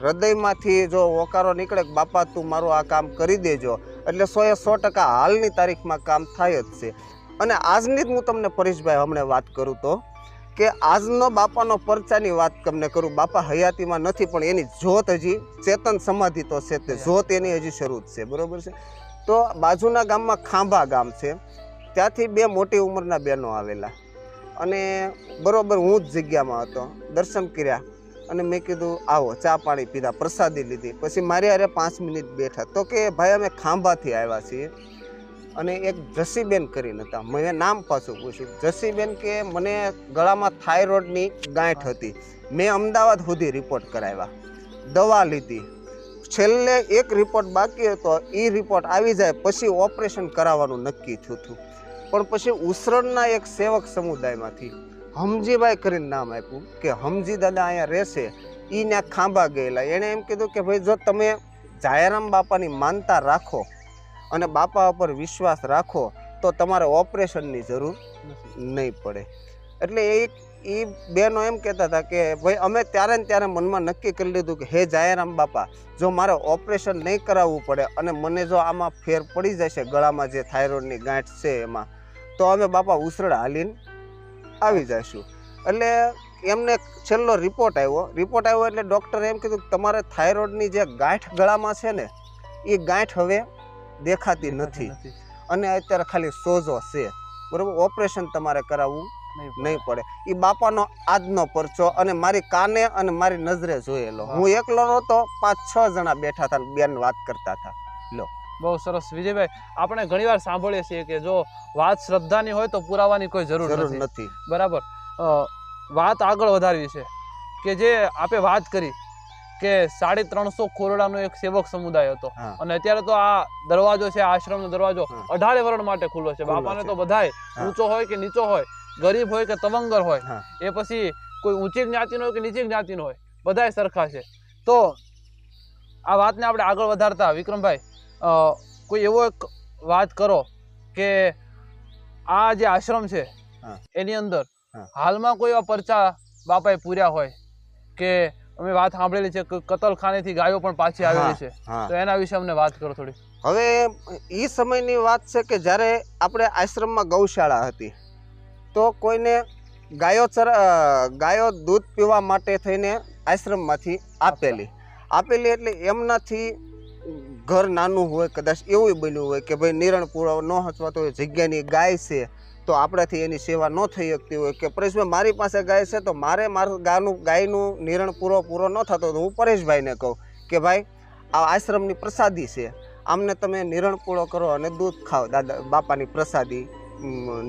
હૃદયમાંથી જો હોકારો નીકળે કે બાપા તું મારું આ કામ કરી દેજો, એટલે 100% હાલની તારીખમાં કામ થાય જ છે. અને આજની જ હું તમને પરેશભાઈ હમણાં વાત કરું તો કે આજનો બાપાનો પરચાની વાત તમને કરું. બાપા હયાતીમાં નથી પણ એની જોત હજી ચેતન સમાધિ તો છે, તે જોત એની હજી શરૂ જ છે. બરોબર છે. તો બાજુના ગામમાં ખાંભા ગામ છે, ત્યાંથી 2 મોટી ઉંમરના બહેનો આવેલા અને બરોબર હું જ જગ્યામાં હતો, દર્શન કર્યા અને મેં કીધું આવો, ચા પાણી પીધા, પ્રસાદી લીધી. પછી મારી હારે 5 મિનિટ બેઠા તો કે ભાઈ અમે ખાંભાથી આવ્યા છીએ અને એક જસીબેન કરીને હતા. મેં નામ પાછું પૂછ્યું. જસીબેન કે મને ગળામાં થાઇરોઇડની ગાંઠ હતી, મેં અમદાવાદ સુધી રિપોર્ટ કરાવ્યા, દવા લીધી, છેલ્લે એક રિપોર્ટ બાકી હતો, એ રિપોર્ટ આવી જાય પછી ઓપરેશન કરાવવાનું નક્કી થયું હતું. પણ પછી ઉસરણના એક સેવક સમુદાયમાંથી હમજીભાઈ કરીને નામ આપ્યું કે હમજી દાદા અહીંયા રહેશે, એ ત્યાં ખાંભા ગયેલા. એણે એમ કીધું કે ભાઈ જો તમે જાયરામ બાપાની માનતા રાખો અને બાપા ઉપર વિશ્વાસ રાખો તો તમારે ઓપરેશનની જરૂર નહીં પડે. એટલે એ બહેનો એમ કહેતા હતા કે ભાઈ અમે ત્યારે ને ત્યારે મનમાં નક્કી કરી લીધું કે હે જાયરામ બાપા, જો મારે ઓપરેશન નહીં કરાવવું પડે અને મને જો આમાં ફેર પડી જશે ગળામાં જે થાઇરોઇડની ગાંઠ છે એમાં, તો અમે બાપા ઉસરડ હાલીને આવી જઈશું. એટલે એમને છેલ્લો રિપોર્ટ આવ્યો એટલે ડૉક્ટરે એમ કીધું કે તમારે થાઇરોઇડની જે ગાંઠ ગળામાં છે ને એ ગાંઠ હવે દેખાતી નથી અને અત્યારે ખાલી સોજો છે. બરાબર, ઓપરેશન તમારે કરાવવું નહીં પડે. એ બાપાનો આજનો પરચો અને મારી કાને અને મારી નજરે જોયેલો. હું એકલો નહોતો, 5-6 જણા બેઠા હતા, બેન વાત કરતા હતા. લો, બહુ સરસ વિજયભાઈ. આપણે ઘણીવાર સાંભળીએ છીએ કે જો વાત શ્રદ્ધાની હોય તો પુરાવાની કોઈ જરૂર નથી. બરાબર. વાત આગળ વધારવી છે કે જે આપે વાત કરી કે 350 ખોરડાનો એક સેવક સમુદાય હતો હા. અને અત્યારે તો આ દરવાજો છે, આશ્રમનો દરવાજો હા. 18 વરણ માટે ખુલ્લો છે. ખુલ્લો બાપાને છે. તો બધાય હા. ઊંચો હોય કે નીચો હોય, ગરીબ હોય કે તવંગર હોય, હા. એ પછી કોઈ ઊંચી જ્ઞાતિનો હોય કે નીચી જ્ઞાતિનો હોય, બધાય સરખા છે. તો આ વાતને આપણે આગળ વધારતા વિક્રમભાઈ, કોઈ એવો એક વાત કરો કે આ જે આશ્રમ છે હા. એની અંદર હા. હાલમાં કોઈ એવા પરચા બાપાએ પૂર્યા હોય કે અમે વાત સાંભળેલી છે કે કતલખાનેથી ગાયો પણ પાછી આવેલી છે, હા. તો એના વિશે અમને વાત કરો થોડી. હવે એ સમયની વાત છે કે જ્યારે આપણે આશ્રમમાં ગૌશાળા હતી તો કોઈને ગાયો દૂધ પીવા માટે થઈને આશ્રમમાંથી આપેલી એટલે એમનાથી ઘર નાનું હોય, કદાચ એવું બન્યું હોય કે ભાઈ નિરણ પૂરો ન હચવાતો હોય, જગ્યાની ગાય છે તો આપણાથી એની સેવા ન થઈ શકતી હોય કે પરેશભાઈ મારી પાસે ગાય છે તો મારે મારું ગાયનું નિરણ પૂરો ન થતો તો હું પરેશભાઈને કહું કે ભાઈ આ આશ્રમની પ્રસાદી છે, આમને તમે નિરણ પૂરો કરો અને દૂધ ખાઓ દાદા બાપાની પ્રસાદી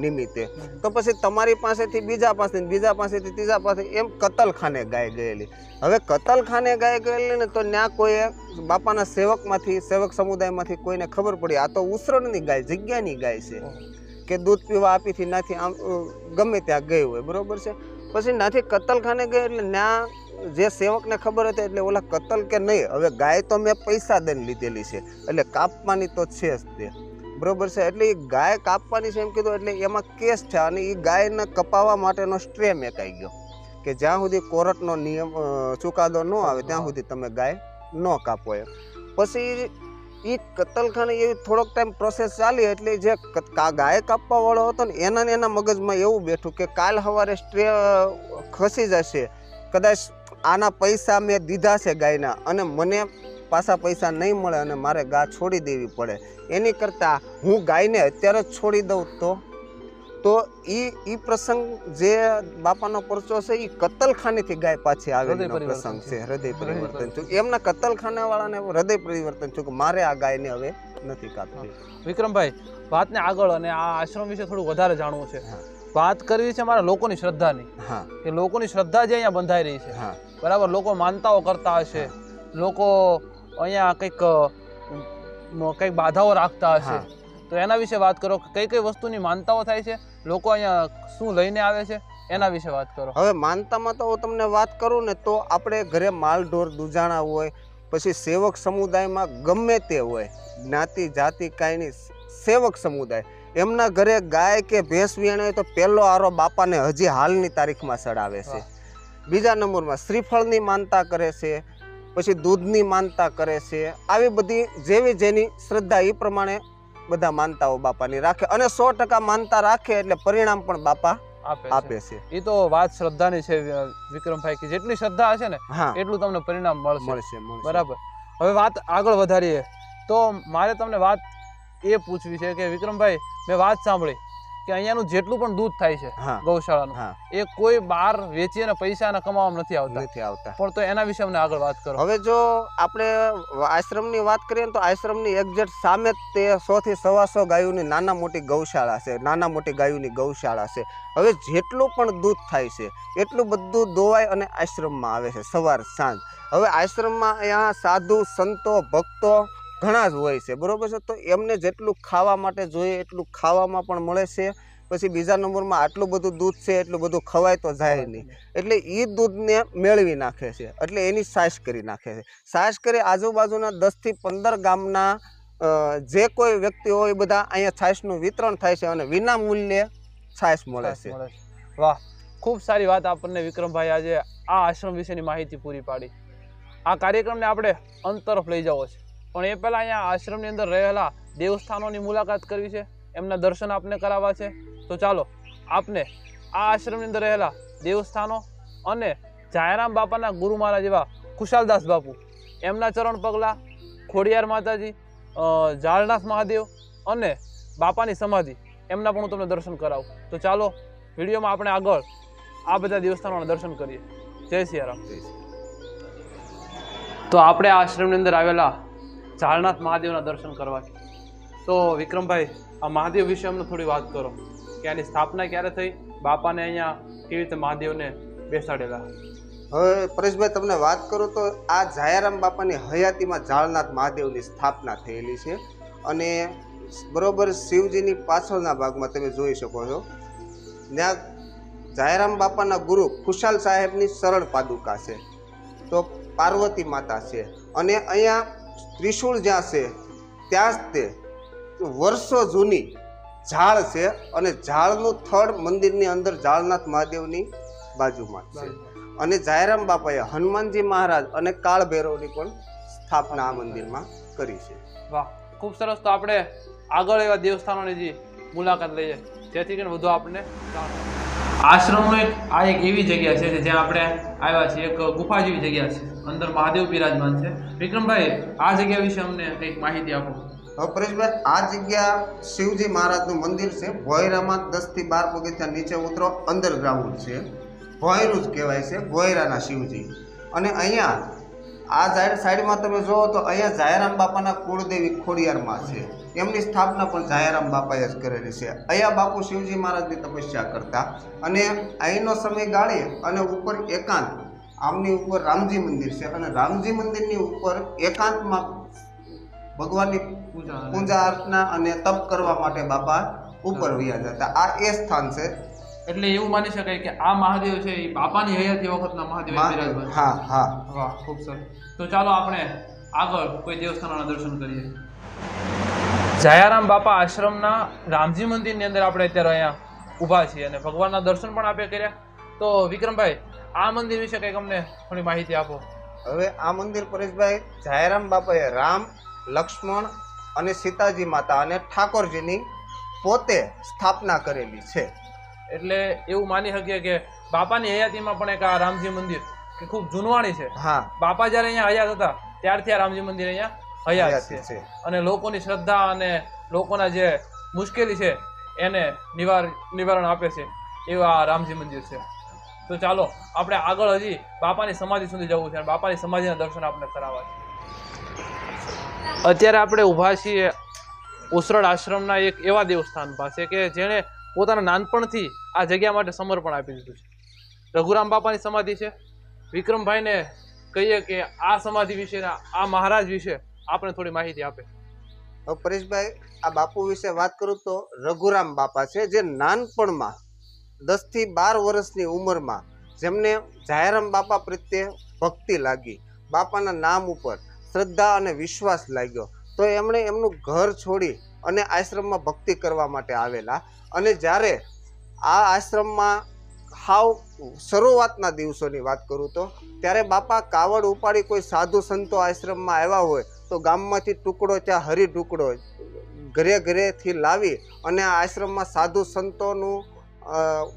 નિમિત્તે. તો પછી તમારી પાસેથી બીજા પાસેથી ત્રીજા પાસે એમ કતલખાને ગાય ગયેલી. હવે કતલખાને ગાય ગયેલી ને તો ત્યાં કોઈ બાપાના સેવક સમુદાયમાંથી કોઈને ખબર પડી આ તો ઉસરણની ગાય, જગ્યાની ગાય છે કે દૂધ પીવા આપીથી નાથી આમ ગમે ત્યાં ગઈ હોય, બરોબર છે. પછી નાથી કતલખાને ગઈ એટલે ત્યાં જે સેવકને ખબર હતી એટલે ઓલા કતલ કે નહીં, હવે ગાય તો મેં પૈસા દઈને લીધેલી છે એટલે કાપવાની તો છે જ તે, બરોબર છે. એટલે એ ગાય કાપવાની છે એમ કીધું એટલે એમાં કેસ છે અને એ ગાયને કપાવવા માટેનો સ્ટ્રે મેકાઈ ગયો કે જ્યાં સુધી કોર્ટનો નિયમ ચુકાદો ન આવે ત્યાં સુધી તમે ગાય ન કાપો એમ. પછી એ કતલખાને એવી થોડોક ટાઈમ પ્રોસેસ ચાલી એટલે જે ગાય કાપવા વાળો હતો ને એના મગજમાં એવું બેઠું કે કાલ સવારે સ્ટ્રે ખસી જશે, કદાચ આના પૈસા મેં દીધા છે ગાયના અને મને પાછા પૈસા નહીં મળે અને મારે ગા છોડી દેવી પડે, એની કરતાં હું ગાયને અત્યારે જ છોડી દઉં તો એ પ્રસંગ જે બાપાનો પરચો છે એ કતલખાનેથી ગાય પાછી આવેલીનો પ્રસંગ છે. હૃદય પરિવર્તન થયું એમના કતલખાના વાળાને હૃદય પરિવર્તન થયું કે મારે આ ગાયને હવે નથી કાપવી. વિક્રમભાઈ, વાતને આગળ અને આ આશ્રમ વિશે થોડું વધારે જાણવું છે. વાત કરવી છે મારા લોકોની શ્રદ્ધાની, કે લોકોની શ્રદ્ધા જે અહીંયા બંધાઈ રહી છે, બરાબર, લોકો માનતાઓ કરતા હશે, લોકો અહીંયા કંઈક બાધાઓ રાખતા હશે, તો એના વિશે વાત કરો. કઈ કઈ વસ્તુની માનતાઓ થાય છે, લોકો અહીંયા શું લઈને આવે છે, એના વિશે વાત કરો. હવે માનતામાં તો હું તમને વાત કરું ને તો આપણે ઘરે માલ ઢોર દૂજાણા હોય, પછી સેવક સમુદાયમાં ગમે તે હોય, જ્ઞાતિ જાતિ કાંઈ નહીં, સેવક સમુદાય એમના ઘરે ગાય કે ભેંસ વિયાણે હોય તો પહેલો આરો બાપાને હજી હાલની તારીખમાં ચડાવે છે. બીજા નંબરમાં શ્રીફળની માનતા કરે છે, પછી દૂધની માનતા કરે છે. આવી બધી જેવી જેની શ્રદ્ધા એ પ્રમાણે બધા માનતાઓ બાપાની રાખે અને 100% માનતા રાખે એટલે પરિણામ પણ બાપા આપે છે. એ તો વાત શ્રદ્ધાની છે વિક્રમભાઈ, કે જેટલી શ્રદ્ધા હશે ને એટલું તમને પરિણામ મળશે. બરાબર. હવે વાત આગળ વધારીએ તો મારે તમને વાત એ પૂછવી છે કે વિક્રમભાઈ, મેં વાત સાંભળી કે અહીંયાનું જેટલું પણ દૂધ થાય છે ગૌશાળાનું, એ કોઈ બહાર વેચીને પૈસા કમાવામાં નથી આવતા, પણ તો એના વિશે અમને આગળ વાત કરો. હવે જો આપણે આશ્રમની વાત કરીએ તો આશ્રમની એક્ઝેક્ટ સામે તે 100 થી 125 ગાયોની નાના મોટી ગૌશાળા છે, નાના મોટી ગાયોની ગૌશાળા છે. હવે જેટલું પણ દૂધ થાય છે એટલું બધું દોવાય અને આશ્રમમાં આવે છે સવાર સાંજ. હવે આશ્રમમાં અહીંયા સાધુ સંતો ભક્તો ઘણા જ હોય છે, બરોબર છે. તો એમને જેટલું ખાવા માટે જોઈએ એટલું ખાવામાં પણ મળે છે. પછી બીજા નંબરમાં આટલું બધું દૂધ છે એટલું બધું ખવાય તો જાય નહીં, એટલે એ દૂધને મેળવી નાખે છે, એટલે એની છાશ કરી નાખે છે. છાશ કરી આજુબાજુના 10 થી 15 ગામના જે કોઈ વ્યક્તિ હોય એ બધા અહીંયા છાશનું વિતરણ થાય છે અને વિના મૂલ્યે છાશ મળે છે. વાહ, ખૂબ સારી વાત આપણને વિક્રમભાઈ આજે આ આશ્રમ વિશેની માહિતી પૂરી પાડી. આ કાર્યક્રમને આપણે અંત તરફ લઈ જવો છે, પણ એ પહેલાં અહીંયા આશ્રમની અંદર રહેલા દેવસ્થાનોની મુલાકાત કરવી છે, એમના દર્શન આપને કરાવવા છે. તો ચાલો આપને આ આશ્રમની અંદર રહેલા દેવસ્થાનો અને જાયરામ બાપાના ગુરુ મહારાજ એવા ખુશાલદાસ બાપુ, એમના ચરણ પગલાં, ખોડિયાર માતાજી, જાળનાથ મહાદેવ અને બાપાની સમાધિ, એમના પણ હું તમને દર્શન કરાવું. તો ચાલો વિડીયોમાં આપણે આગળ આ બધા દેવસ્થાનોના દર્શન કરીએ. જય સિયારામ. તો આપણે આ આશ્રમની અંદર આવેલા જાળનાથ મહાદેવના દર્શન કરવા છે. તો વિક્રમભાઈ, આ મહાદેવ વિશે અમને થોડી વાત કરો કે આની સ્થાપના ક્યારે થઈ, બાપાને અહીંયા કેવી રીતે મહાદેવને બેસાડેલા? હવે પરેશભાઈ તમને વાત કરું તો આ જાયારામ બાપાની હયાતીમાં જાળનાથ મહાદેવની સ્થાપના થયેલી છે અને બરોબર શિવજીની પાછળના ભાગમાં તમે જોઈ શકો છો ત્યાં જાયારામ બાપાના ગુરુ ખુશાલ સાહેબની સરળ પાદુકા છે, તો પાર્વતી માતા છે અને અહીંયા ત્રિશૂળ જ્યાં છે ત્યાં જ તે વર્ષો જૂની ઝાડ છે અને ઝાડનું થડ મંદિરની અંદર જાળનાથ મહાદેવની બાજુમાં છે અને જાયારામ બાપાએ હનુમાનજી મહારાજ અને કાળ ભૈરવની પણ સ્થાપના આ મંદિરમાં કરી છે. વાહ, ખૂબ સરસ. તો આપણે આગળ એવા દેવસ્થાનોની જે મુલાકાત લઈએ જેથી કરીને વધુ આપણને જાણ. આશ્રમનો એક એવી જગ્યા છે કે જ્યાં આપણે આવ્યા છીએ, એક ગુફા જેવી જગ્યા છે, અંદર મહાદેવ બિરાજમાન છે. વિક્રમભાઈ, આ જગ્યા વિશે અમને કંઈક માહિતી આપો. હવે પરેશભાઈ, આ જગ્યા શિવજી મહારાજનું મંદિર છે. ભોયરામાં 10 થી 12 પગથિયા નીચે ઉતરો, અંડરગ્રાઉન્ડ છે, ભોયરું જ કહેવાય છે, ભોયરાના શિવજી. અને અહીંયા આ સાઈડમાં તમે જુઓ તો અહીંયા જાયારામ બાપાના કુળદેવી ખોડિયારમાં છે, એમની સ્થાપના પણ જાયારામ બાપાએ જ કરેલી છે. અહીંયા બાપુ શિવજી મહારાજની તપસ્યા કરતા અને અહીંનો સમય ગાળી અને ઉપર એકાંત, આમની ઉપર રામજી મંદિર છે અને રામજી મંદિરની ઉપર એકાંતમાં ભગવાનની પૂજા અર્ચના અને તપ કરવા માટે બાપા ઉપર વયા જતા. આ એ સ્થાન છે. એટલે એવું માની શકાય કે આ મહાદેવ છે એ બાપાની હયાતી વખતના મહાદેવ બિરાજમાન. હા હા. વાહ, ખૂબ સરસ. તો ચાલો આપણે આગળ કોઈ દેવસ્થાનોના દર્શન કરીએ. જાયારામ બાપા આશ્રમના રામજી મંદિરની અંદર આપણે અત્યારે અહીંયા ઊભા છીએ અને ભગવાનના દર્શન પણ આપણે કર્યા. તો વિક્રમભાઈ, આ મંદિર વિશે કંઈક અમને થોડી માહિતી આપો. હવે આ મંદિર પરેશભાઈ જાયારામ બાપાએ રામ, લક્ષ્મણ અને સીતાજી માતા અને ઠાકોરજીની પોતે સ્થાપના કરેલી છે. એટલે એવું માની શકીએ કે બાપાની હયાતીમાં પણ એક આ રામજી મંદિર કે ખૂબ જૂનવાણી છે. હા, બાપા જ્યારે અહીંયા હયાત હતા ત્યારથી આ રામજી મંદિર અહીંયા હયાત છે અને લોકોની શ્રદ્ધા અને લોકોના જે મુશ્કેલી છે એને નિવારણ આપે છે એવા આ રામજી મંદિર છે. તો ચાલો આપણે આગળ હજી બાપાની સમાધિ સુધી જવું છે અને બાપાની સમાધિના દર્શન આપણે કરાવવા છે. અત્યારે આપણે ઊભા છીએ ઉસરડ આશ્રમના એક એવા દેવસ્થાન પાસે કે જેણે પોતાના નાનપણથી આ જગ્યા માટે સમર્પણ આપી દીધું છે. રઘુરામ બાપાની સમાધિ છે. વિક્રમભાઈને કહીએ કે આ સમાધિ વિશે, આ મહારાજ વિશે આપણે થોડી માહિતી આપે. હવે પરેશભાઈ, આ બાપુ વિશે વાત કરું તો રઘુરામ બાપા છે, જે નાનપણમાં 10 થી 12 વર્ષની ઉંમરમાં જેમને જાયારામ બાપા પ્રત્યે ભક્તિ લાગી, બાપાના નામ ઉપર શ્રદ્ધા અને વિશ્વાસ લાગ્યો, તો એમણે એમનું ઘર છોડી અને આશ્રમમાં ભક્તિ કરવા માટે આવેલા. અને જ્યારે આ આશ્રમમાં હાવ શરૂઆતના દિવસોની વાત કરું તો ત્યારે બાપા કાવડ ઉપાડી કોઈ સાધુ સંતો આશ્રમમાં આવ્યા હોય તો ગામમાંથી ટુકડો ત્યાં હરી ટુકડો ઘરે ઘરેથી લાવી અને આ આશ્રમમાં સાધુ સંતોનું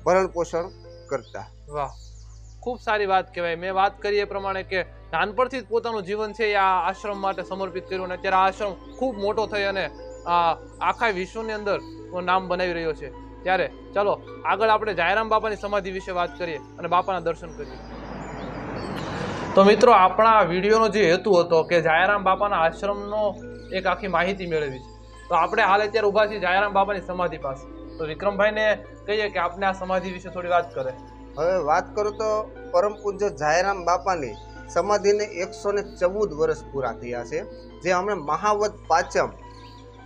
ભરણ પોષણ કરતા. વાહ, ખૂબ સારી વાત કહેવાય. મેં વાત કરી એ પ્રમાણે કે નાનપણથી જ પોતાનું જીવન છે એ આ આશ્રમ માટે સમર્પિત કર્યું અને અત્યારે આ આશ્રમ ખૂબ મોટો થઈ અને આખા વિશ્વની અંદર નામ બનાવી રહ્યો છે. ત્યારે ચાલો આગળ આપણે જાયારામ બાપાની સમાધિ વિશે વાત કરીએ અને બાપાના દર્શન કરીએ. તો મિત્રો, આપણા વિડીયોનો જે હેતુ હતો કે જાયારામ બાપાના આશ્રમનો એક આખી માહિતી મેળવી છે. તો આપણે હાલ અત્યારે ઊભા છીએ જાયારામ બાપાની સમાધિ પાસે. તો વિક્રમભાઈને કહીએ કે આપણે આ સમાધિ વિશે થોડી વાત કરે. હવે વાત કરું તો પરમ પૂજ્ય જાયારામ બાપાની સમાધિને 114 વર્ષ પૂરા થયા છે. જે હમણાં મહાવદ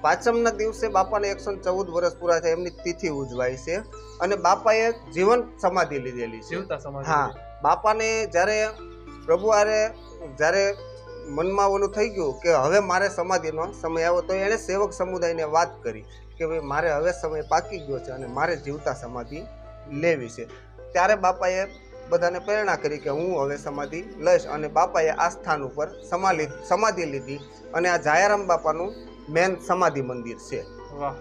પાંચમના દિવસે બાપાને 114 વર્ષ પૂરા થયા, એમની તિથિ ઉજવાય છે. અને બાપાએ જીવન સમાધિ લીધેલી છે. જીવતા સમાધિ. હા, બાપાને જ્યારે પ્રભુ આરે જ્યારે મનમાં ઓલું થઈ ગયું કે હવે મારે સમાધિનો સમય આવ્યો, તો એણે સેવક સમુદાયને વાત કરી કે ભાઈ મારે હવે સમય પાકી ગયો છે અને મારે જીવતા સમાધિ લેવી છે. ત્યારે બાપાએ બધાને પ્રેરણા કરી કે હું હવે સમાધિ લઈશ અને બાપાએ આ સ્થાન ઉપર સમાધિ લીધી અને આ જાયારામ બાપાનું મેન સમાધિ મંદિર છે. વાહ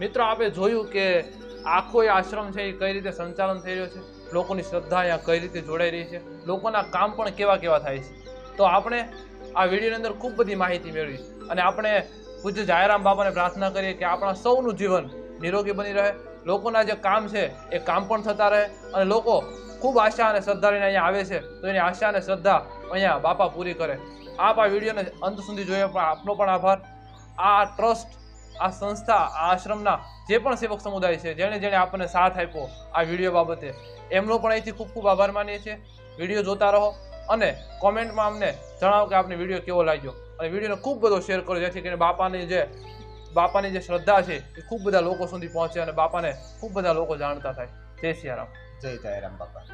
મિત્રો, આપણે જોયું કે આખો આશ્રમ છે એ કઈ રીતે સંચાલન થઈ રહ્યો છે, લોકોની શ્રદ્ધા અહીંયા કઈ રીતે જોડાઈ રહી છે, લોકોના કામ પણ કેવા કેવા થાય છે. તો આપણે આ વિડીયોની અંદર ખૂબ બધી માહિતી મેળવી અને આપણે પૂજ્ય જાયારામ બાપાને પ્રાર્થના કરીએ કે આપણા સૌનું જીવન નિરોગી બની રહે, લોકોના જે કામ છે એ કામ પણ થતા રહે અને લોકો ખૂબ આશા અને શ્રદ્ધા લઈને અહીંયા આવે છે તો એની આશા અને શ્રદ્ધા અહીંયા બાપા પૂરી કરે. આપ આ વિડીયોને અંત સુધી જોયા આપનો પણ આભાર. આ ટ્રસ્ટ, આ સંસ્થા આ આશ્રમના જે પણ સેવક સમુદાય છે જેણે આપણને સાથ આપ્યો આ વિડીયો બાબતે એમનો પણ અહીંથી ખૂબ ખૂબ આભાર માનીએ છીએ. વિડીયો જોતા રહો અને કોમેન્ટમાં અમને જણાવો કે આપને વિડીયો કેવો લાગ્યો અને વિડીયોને ખૂબ બધો શેર કરો જેથી કરીને બાપાની જે શ્રદ્ધા છે એ ખૂબ બધા લોકો સુધી પહોંચે અને બાપાને ખૂબ બધા લોકો જાણતા થાય. જય સિયારામ. જય જયરામ બાપા.